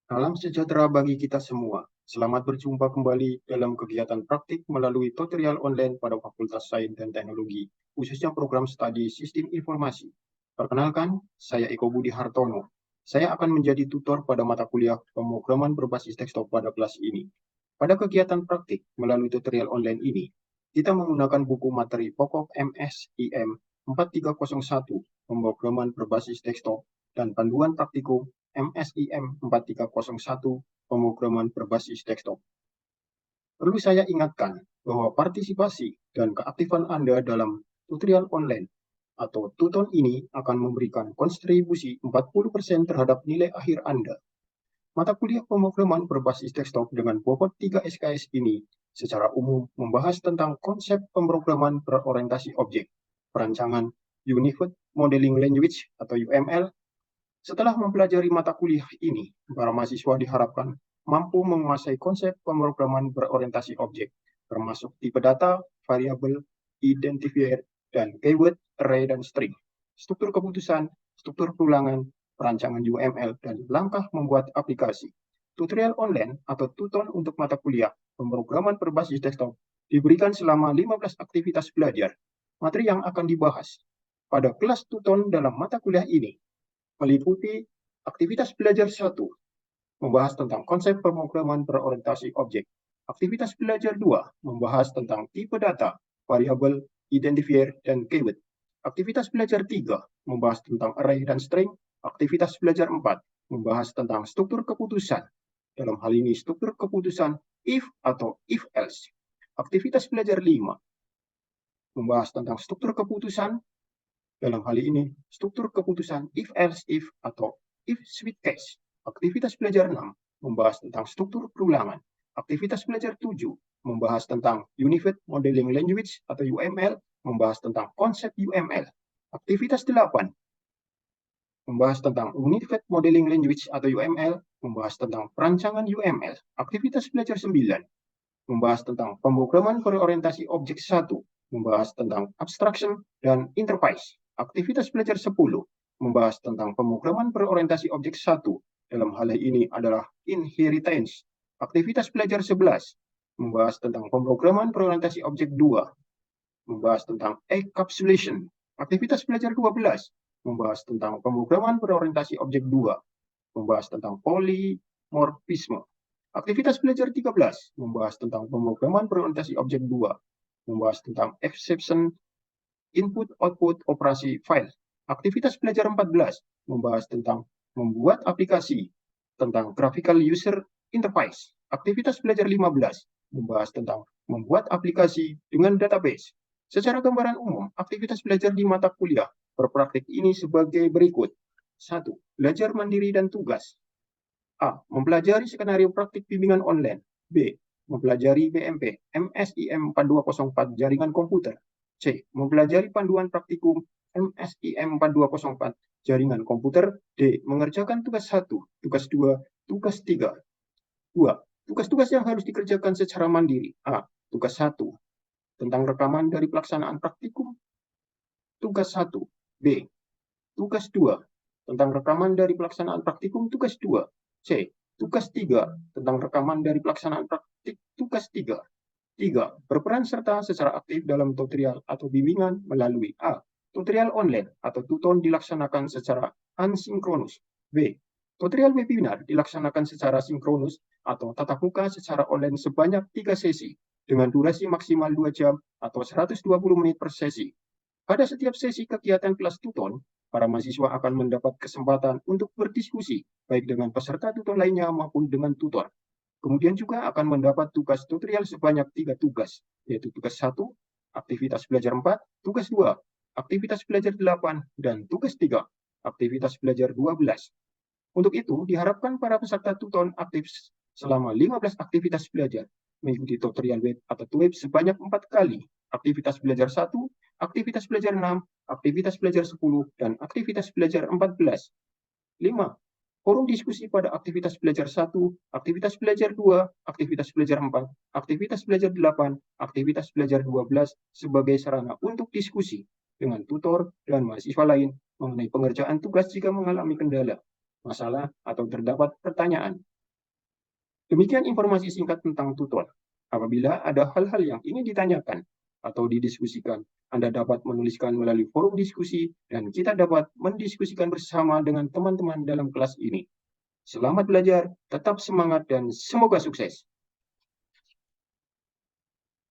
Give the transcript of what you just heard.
Salam sejahtera bagi kita semua. Selamat berjumpa kembali dalam kegiatan praktik melalui tutorial online pada Fakultas Sains dan Teknologi, khususnya program studi Sistem Informasi. Perkenalkan, saya Eko Budi Hartono. Saya akan menjadi tutor pada mata kuliah pemrograman berbasis desktop pada kelas ini. Pada kegiatan praktik melalui tutorial online ini, kita menggunakan buku materi pokok MSIM 4301, pemrograman berbasis desktop, dan panduan praktikum MSIM 4301, pemrograman berbasis desktop. Perlu saya ingatkan bahwa partisipasi dan keaktifan Anda dalam tutorial online atau tuton ini akan memberikan kontribusi 40% terhadap nilai akhir Anda. Mata kuliah pemrograman berbasis desktop dengan bobot 3 SKS ini secara umum membahas tentang konsep pemrograman berorientasi objek, perancangan Unified Modeling Language atau UML. Setelah mempelajari mata kuliah ini, para mahasiswa diharapkan mampu menguasai konsep pemrograman berorientasi objek, termasuk tipe data, variabel, identifier, dan keyword, array, dan string, struktur keputusan, struktur perulangan, perancangan UML, dan langkah membuat aplikasi. Tutorial online atau tuton untuk mata kuliah pemrograman berbasis desktop diberikan selama 15 aktivitas belajar. Materi yang akan dibahas pada kelas tuton dalam mata kuliah ini meliputi aktivitas belajar 1, membahas tentang konsep pemrograman berorientasi objek. Aktivitas belajar 2, membahas tentang tipe data, variabel, identifier, dan keyword. Aktivitas belajar 3, membahas tentang array dan string. Aktivitas belajar 4, membahas tentang struktur keputusan. Dalam hal ini struktur keputusan if atau if else. Aktivitas belajar 5, membahas tentang struktur keputusan. Dalam hal ini, struktur keputusan if else if atau if switch case. Aktivitas belajar 6 membahas tentang struktur perulangan. Aktivitas belajar 7 membahas tentang Unified Modeling Language atau UML, membahas tentang konsep UML. Aktivitas 8 membahas tentang Unified Modeling Language atau UML, membahas tentang perancangan UML. Aktivitas belajar 9 membahas tentang pemrograman berorientasi objek 1, membahas tentang abstraction dan interface. Aktivitas belajar 10 membahas tentang pemrograman berorientasi objek 1, dalam hal ini adalah inheritance. Aktivitas belajar 11 membahas tentang pemrograman berorientasi objek 2, membahas tentang encapsulation. Aktivitas belajar 12 membahas tentang pemrograman berorientasi objek 2, membahas tentang polymorphisme. Aktivitas belajar 13 membahas tentang pemrograman berorientasi objek 2, membahas tentang exception input-output operasi file. Aktivitas belajar 14 membahas tentang membuat aplikasi, tentang graphical user interface. Aktivitas belajar 15 membahas tentang membuat aplikasi dengan database. Secara gambaran umum, aktivitas belajar di mata kuliah berpraktik ini sebagai berikut. 1. Belajar mandiri dan tugas. A. Mempelajari skenario praktik bimbingan online. B. Mempelajari BMP MSIM 4204 jaringan komputer. C. Mempelajari panduan praktikum MSIM 4204 jaringan komputer. D. Mengerjakan tugas 1, tugas 2, tugas 3. 2. Tugas-tugas yang harus dikerjakan secara mandiri. A. Tugas 1 tentang rekaman dari pelaksanaan praktikum. Tugas 1. B. Tugas 2 tentang rekaman dari pelaksanaan praktikum. Tugas 2. C. Tugas 3 tentang rekaman dari pelaksanaan praktik. Tugas 3. 3. Berperan serta secara aktif dalam tutorial atau bimbingan melalui A. Tutorial online atau tuton dilaksanakan secara asinkronus. B. Tutorial webinar dilaksanakan secara sinkronus atau tatap muka secara online sebanyak 3 sesi dengan durasi maksimal 2 jam atau 120 menit per sesi. Pada setiap sesi kegiatan kelas tuton, para mahasiswa akan mendapat kesempatan untuk berdiskusi, baik dengan peserta tuton lainnya maupun dengan tutor. Kemudian juga akan mendapat tugas tutorial sebanyak 3 tugas, yaitu tugas 1, aktivitas belajar 4, tugas 2, aktivitas belajar 8, dan tugas 3, aktivitas belajar 12. Untuk itu, diharapkan para peserta tuton aktif selama 15 aktivitas belajar, mengikuti tutorial web atau web sebanyak 4 kali, aktivitas belajar 1, aktivitas belajar 6, aktivitas belajar 10, dan aktivitas belajar 14. 5. Forum diskusi pada aktivitas belajar 1, aktivitas belajar 2, aktivitas belajar 4, aktivitas belajar 8, aktivitas belajar 12 sebagai sarana untuk diskusi dengan tutor dan mahasiswa lain mengenai pengerjaan tugas jika mengalami kendala, masalah, atau terdapat pertanyaan. Demikian informasi singkat tentang tutor. Apabila ada hal-hal yang ingin ditanyakan atau didiskusikan, Anda dapat menuliskan melalui forum diskusi dan kita dapat mendiskusikan bersama dengan teman-teman dalam kelas ini. Selamat belajar, tetap semangat, dan semoga sukses.